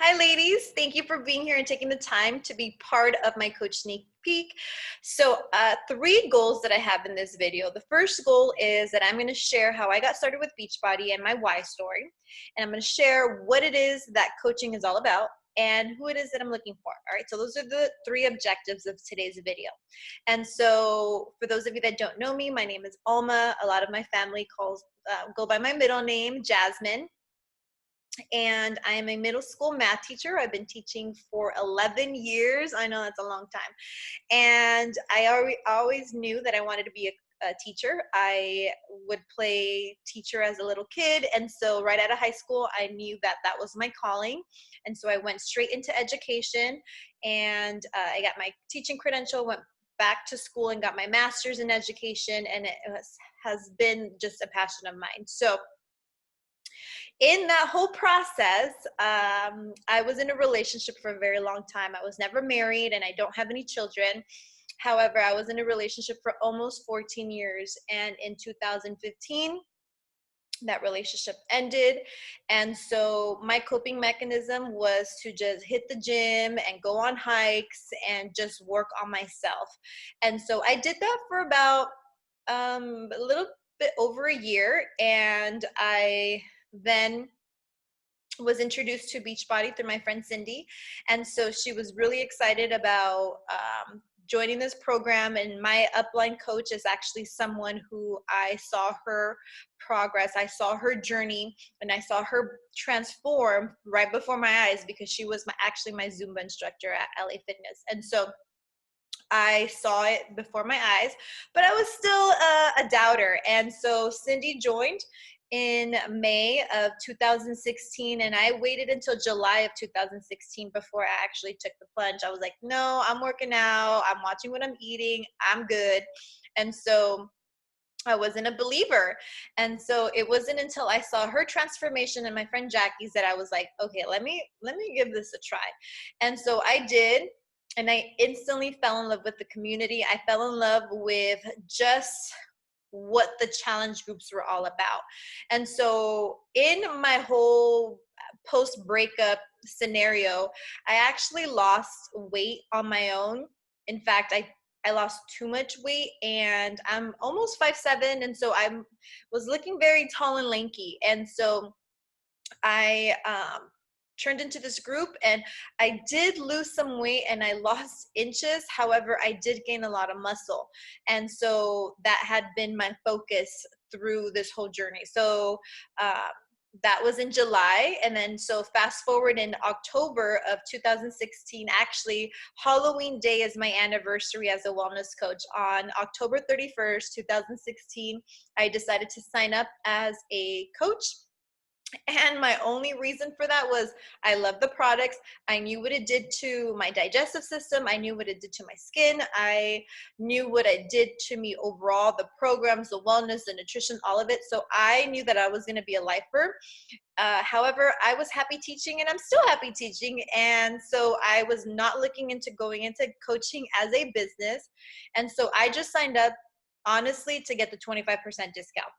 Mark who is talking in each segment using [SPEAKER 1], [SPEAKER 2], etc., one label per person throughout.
[SPEAKER 1] Hi, ladies. Thank you for being here and taking the time to be part of my Coach Sneak Peek. So, three goals that I have in this video. The first goal is that I'm going to share how I got started with Beachbody and my why story. And I'm going to share what it is that coaching is all about and who it is that I'm looking for. All right, so those are the three objectives of today's video. And so, for those of you that don't know me, my name is Alma. A lot of my family go by my middle name, Jasmine, and I am a middle school math teacher. I've been teaching for 11 years. I know that's a long time. And I always knew that I wanted to be a teacher. I would play teacher as a little kid. And so right out of high school, I knew that that was my calling. And so I went straight into education, and I got my teaching credential, went back to school and got my master's in education. And has been just a passion of mine. So in that whole process, I was in a relationship for a very long time. I was never married and I don't have any children. However, I was in a relationship for almost 14 years. And in 2015, that relationship ended. And so my coping mechanism was to just hit the gym and go on hikes and just work on myself. And so I did that for about a little bit over a year. And I then was introduced to Beachbody through my friend Cindy. And so she was really excited about joining this program. And my upline coach is actually someone who I saw her progress. I saw her journey and I saw her transform right before my eyes, because she was actually my Zumba instructor at LA Fitness. And so I saw it before my eyes, but I was still a doubter. And so Cindy joined in May of 2016, and I waited until July of 2016 before I actually took the plunge. I was like, no, I'm working out, I'm watching what I'm eating, I'm good. And so I wasn't a believer. And so it wasn't until I saw her transformation and my friend Jackie's that I was like, okay, let me give this a try. And so I did, and I instantly fell in love with the community. I fell in love with just what the challenge groups were all about. And so in my whole post breakup scenario, I actually lost weight on my own. In fact, I lost too much weight, and I'm almost 5'7", and so I was looking very tall and lanky. And so I turned into this group, and I did lose some weight and I lost inches. However, I did gain a lot of muscle. And so that had been my focus through this whole journey. So that was in July. And then so fast forward in October of 2016, actually Halloween Day is my anniversary as a wellness coach. On October 31st, 2016, I decided to sign up as a coach. And my only reason for that was I love the products. I knew what it did to my digestive system. I knew what it did to my skin. I knew what it did to me overall, the programs, the wellness, the nutrition, all of it. So I knew that I was going to be a lifer. However, I was happy teaching, and I'm still happy teaching. And so I was not looking into going into coaching as a business. And so I just signed up, honestly, to get the 25% discount.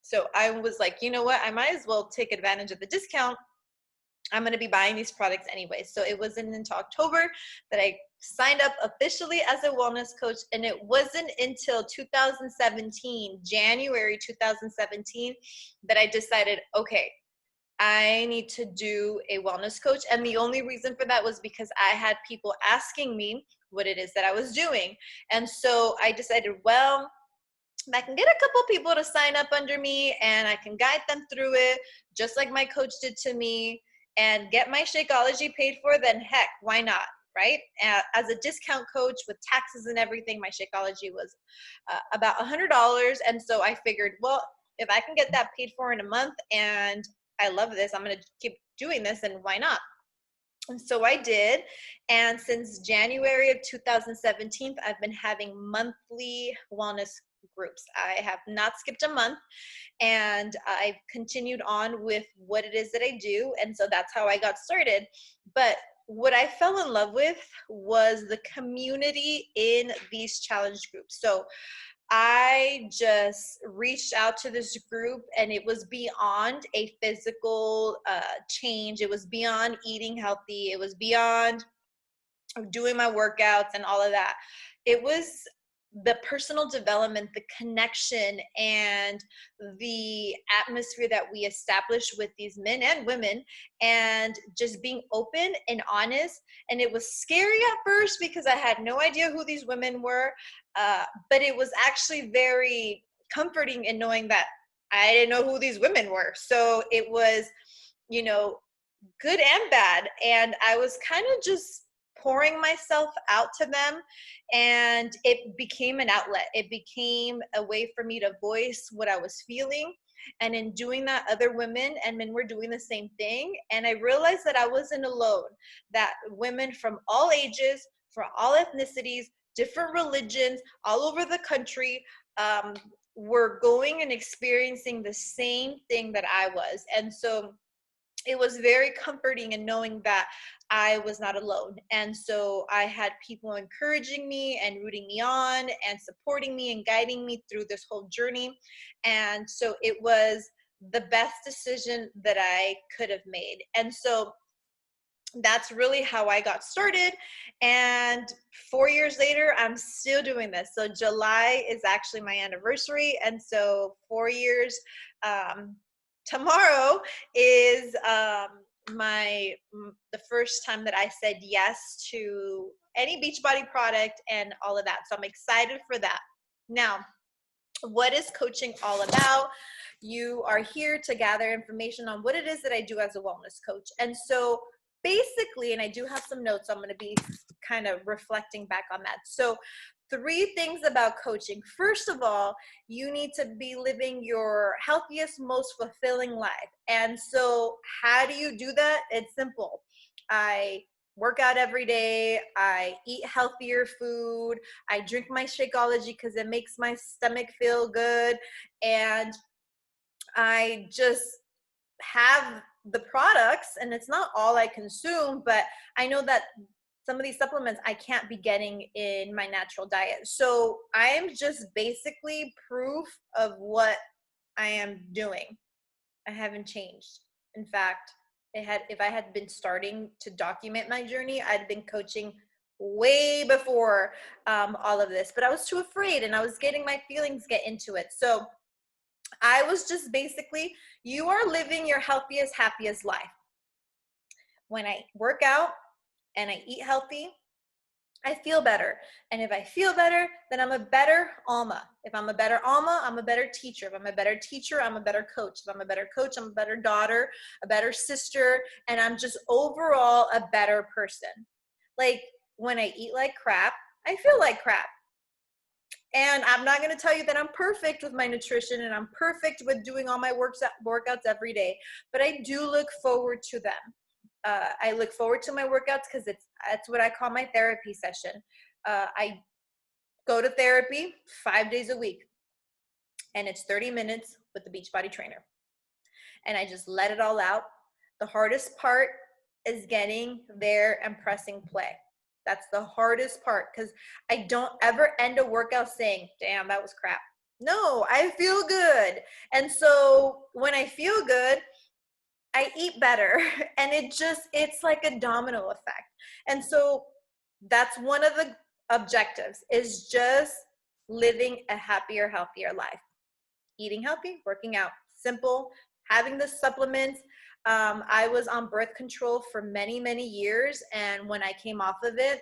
[SPEAKER 1] So I was like, you know what? I might as well take advantage of the discount. I'm going to be buying these products anyway. So it wasn't until October that I signed up officially as a wellness coach. And it wasn't until 2017, January 2017, that I decided, okay, I need to do a wellness coach. And the only reason for that was because I had people asking me what it is that I was doing. And so I decided, well, I can get a couple people to sign up under me and I can guide them through it, just like my coach did to me, and get my Shakeology paid for, then heck, why not, right? As a discount coach with taxes and everything, my Shakeology was about $100. And so I figured, well, if I can get that paid for in a month and I love this, I'm going to keep doing this, and why not? And so I did. And since January of 2017, I've been having monthly wellness groups. I have not skipped a month, and I've continued on with what it is that I do. And so that's how I got started. But what I fell in love with was the community in these challenge groups. So I just reached out to this group, and it was beyond a physical change. It was beyond eating healthy. It was beyond doing my workouts and all of that. It was the personal development, the connection, and the atmosphere that we established with these men and women, and just being open and honest. And it was scary at first because I had no idea who these women were, but it was actually very comforting in knowing that I didn't know who these women were. So it was, you know, good and bad. And I was kind of just pouring myself out to them, and it became an outlet. It became a way for me to voice what I was feeling. And in doing that, other women and men were doing the same thing. And I realized that I wasn't alone, that women from all ages, from all ethnicities, different religions, all over the country, were going and experiencing the same thing that I was. And so it was very comforting in knowing that I was not alone. And so I had people encouraging me and rooting me on and supporting me and guiding me through this whole journey. And so it was the best decision that I could have made. And so that's really how I got started. And 4 years later, I'm still doing this. So July is actually my anniversary. And so 4 years, tomorrow is the first time that I said yes to any Beachbody product and all of that. So I'm excited for that. Now, what is coaching all about? You are here to gather information on what it is that I do as a wellness coach. And so basically, and I do have some notes, I'm going to be kind of reflecting back on that. So 3 things about coaching. First of all, you need to be living your healthiest, most fulfilling life. And so how do you do that? It's simple. I work out every day. I eat healthier food. I drink my Shakeology because it makes my stomach feel good. And I just have the products, and it's not all I consume, but I know that some of these supplements I can't be getting in my natural diet. So I am just basically proof of what I am doing. I haven't changed. In fact, if I had been starting to document my journey, I'd been coaching way before all of this, but I was too afraid, and I was getting my feelings get into it. So I was just basically, you are living your healthiest, happiest life. When I work out and I eat healthy, I feel better. And if I feel better, then I'm a better Alma. If I'm a better Alma, I'm a better teacher. If I'm a better teacher, I'm a better coach. If I'm a better coach, I'm a better daughter, a better sister, and I'm just overall a better person. Like when I eat like crap, I feel like crap. And I'm not going to tell you that I'm perfect with my nutrition and I'm perfect with doing all my workouts every day, but I do look forward to them. I look forward to my workouts because that's what I call my therapy session. I go to therapy 5 days a week, and it's 30 minutes with the Beachbody trainer. And I just let it all out. The hardest part is getting there and pressing play. That's the hardest part, because I don't ever end a workout saying, damn, that was crap. No, I feel good. And so when I feel good, I eat better. And it's like a domino effect. And so that's one of the objectives, is just living a happier, healthier life. Eating healthy, working out, simple, having the supplements. I was on birth control for many, many years. And when I came off of it,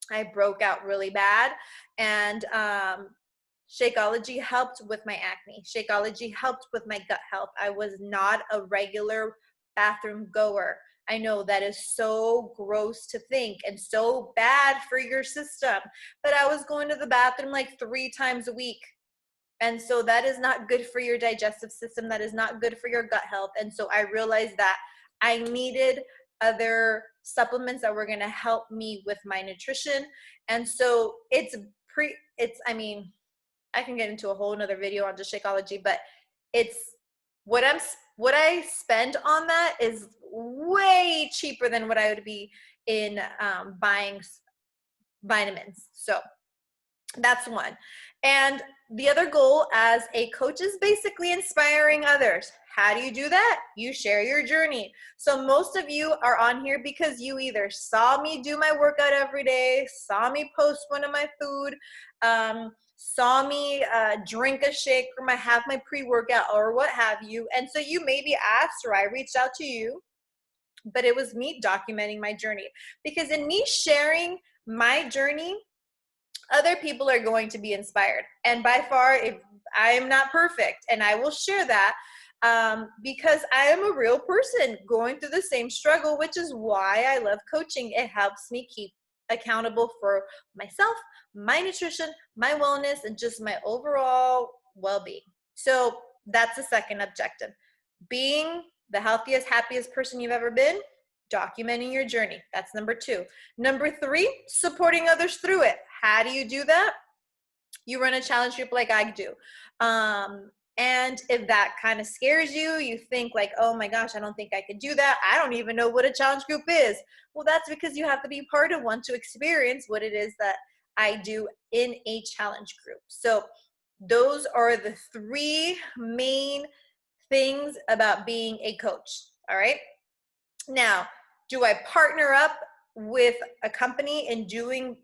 [SPEAKER 1] I broke out really bad. And Shakeology helped with my acne. Shakeology helped with my gut health. I was not a regular bathroom goer. I know that is so gross to think and so bad for your system, but I was going to the bathroom like 3 times a week. And so that is not good for your digestive system. That is not good for your gut health. And so I realized that I needed other supplements that were going to help me with my nutrition. And so I mean, I can get into a whole nother video on just Shakeology, but it's what I spend on that is way cheaper than what I would be in buying vitamins. So That's one. And the other goal as a coach is basically inspiring others. How do you do that? You share your journey. So most of you are on here because you either saw me do my workout every day, saw me post one of my food, saw me drink a shake or have my pre-workout or what have you. And so you maybe asked, or I reached out to you, but it was me documenting my journey. Because in me sharing my journey, other people are going to be inspired. And by far, if I am not perfect, and I will share that because I am a real person going through the same struggle, which is why I love coaching. It helps me keep accountable for myself, my nutrition, my wellness, and just my overall well-being. So that's the second objective. Being the healthiest, happiest person you've ever been, documenting your journey. That's number 2. Number 3, supporting others through it. How do you do that? You run a challenge group like I do. And if that kind of scares you, you think like, oh my gosh, I don't think I could do that. I don't even know what a challenge group is. Well, that's because you have to be part of one to experience what it is that I do in a challenge group. So those are the 3 main things about being a coach. All right. Now, do I partner up with a company in doing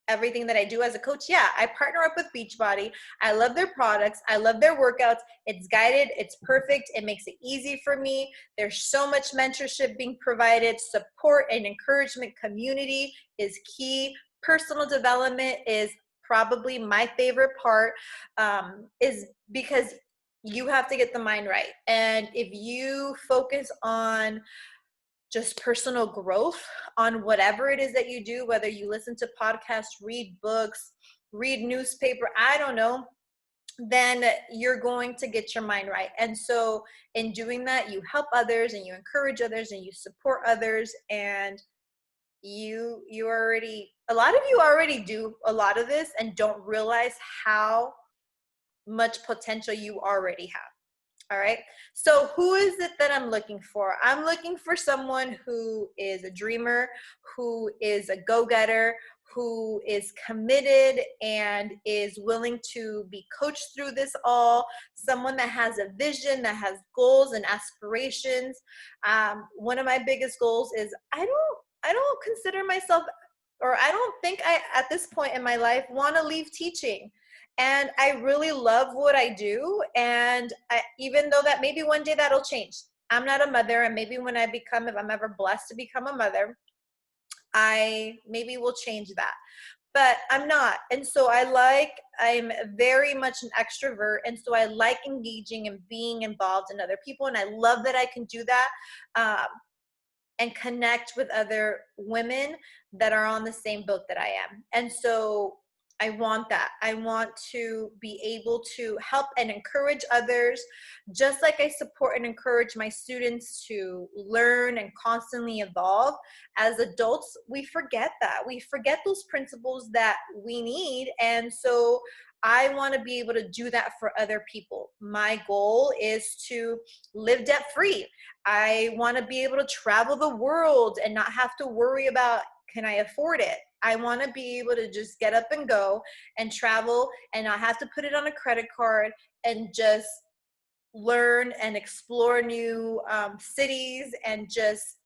[SPEAKER 1] everything that I do as a coach? Yeah, I partner up with Beachbody. I love their products. I love their workouts. It's guided. It's perfect. It makes it easy for me. There's so much mentorship being provided. Support and encouragement community is key. Personal development is probably my favorite part, is because you have to get the mind right. And if you focus on just personal growth on whatever it is that you do, whether you listen to podcasts, read books, read newspaper, I don't know, then you're going to get your mind right. And so in doing that, you help others and you encourage others and you support others, and you already, a lot of you already do a lot of this and don't realize how much potential you already have. All right. So who is it that I'm looking for? I'm looking for someone who is a dreamer, who is a go-getter, who is committed and is willing to be coached through this all, someone that has a vision, that has goals and aspirations. One of my biggest goals is I don't consider myself, or I don't think I, at this point in my life, want to leave teaching. And I really love what I do. And even though that maybe one day that'll change. I'm not a mother, and maybe when I become, if I'm ever blessed to become a mother, I maybe will change that. But I'm not. And so I'm very much an extrovert. And so I like engaging and being involved in other people. And I love that I can do that. And connect with other women that are on the same boat that I am. And so I want that. I want to be able to help and encourage others, just like I support and encourage my students to learn and constantly evolve. As adults, we forget that. We forget those principles that we need. And so I want to be able to do that for other people. My goal is to live debt free. I want to be able to travel the world and not have to worry about, can I afford it? I want to be able to just get up and go and travel and not have to put it on a credit card and just learn and explore new cities and just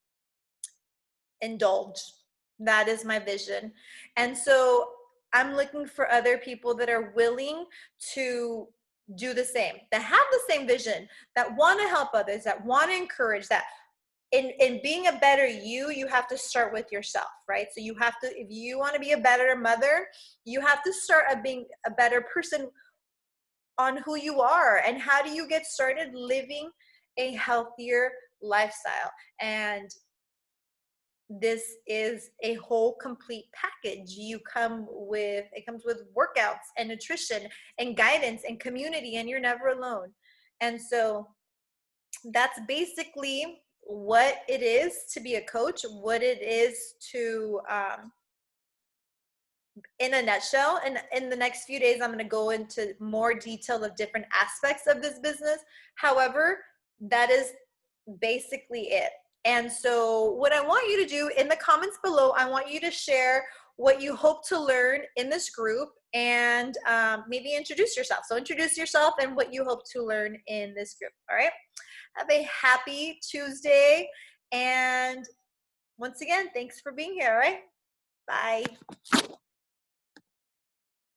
[SPEAKER 1] indulge. That is my vision. And so I'm looking for other people that are willing to do the same, that have the same vision, that want to help others, that want to encourage, that in being a better you have to start with yourself, right? So you have to, if you want to be a better mother, you have to start at being a better person on who you are. And how do you get started? Living a healthier lifestyle. And this is a whole complete package. It comes with workouts and nutrition and guidance and community, and you're never alone. And so that's basically what it is to be a coach, what it is to, in a nutshell. And in the next few days, I'm going to go into more detail of different aspects of this business. However, that is basically it. And so what I want you to do in the comments below, I want you to share what you hope to learn in this group, and maybe introduce yourself. So introduce yourself and what you hope to learn in this group. All right. Have a happy Tuesday. And once again, thanks for being here. All right. Bye.